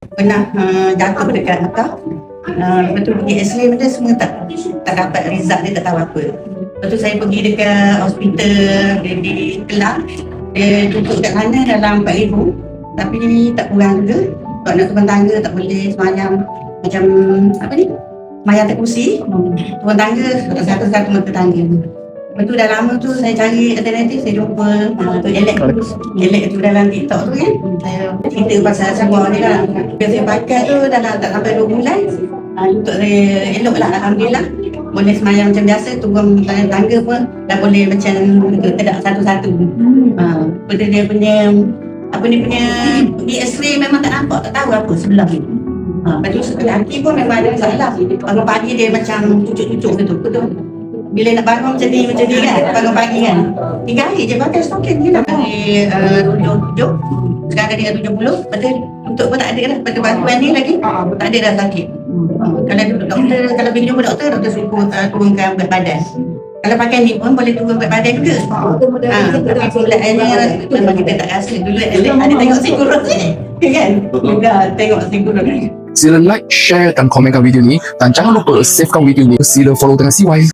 Pernah jatuh dekat Mekah. Lepas tu pergi X-ray benda semua tak dapat result dia, tak tahu apa. Lepas tu saya pergi dekat hospital di Kelang. Dia tutup kat sana dalam 4,000. Tapi tak kurang juga. Kalau nak turun tangga tak boleh semayang. Macam apa ni? Semayang atas kursi. Turun tangga satu-satu meter tangga. Lepas tu dah lama tu saya cari alternatif, saya jumpa tu Alex tu dalam TikTok tu kan. Saya cerita pasal sebuah ni lah. Bila saya pakai tu dah tak sampai 2 bulan. Untuk saya elok lah, Alhamdulillah. Boleh semayang macam biasa, turun tangga pun dah boleh macam tidak satu-satu. Pada dia punya apa ni punya di X-ray memang tak nampak, tak tahu apa sebelah ni. Lepas tu kaki pun memang ada masalah. Bangun pagi dia macam cucuk-cucuk gitu. Betul. Bila nak bangun macam ni kan, bangun pagi kan. 3 hari je pakai stokin je lah. Dari 7, sekarang dia 70. Betul, untuk pun tak ada dah. Lepas tu bantuan ni lagi, tak ada dah sakit. Kalau doktor, kalau pergi jumpa doktor suruh turunkan berat badan. Kalau pakai ni pun boleh turun berat badan juga. Tapi pulaannya memang kita tak rasa. Dulu ada tengok si kurus ni kan? Dah tengok si kurus ni. Sila like, share dan komenkan video ni dan jangan lupa savekan video ni. Sila follow dengan CY.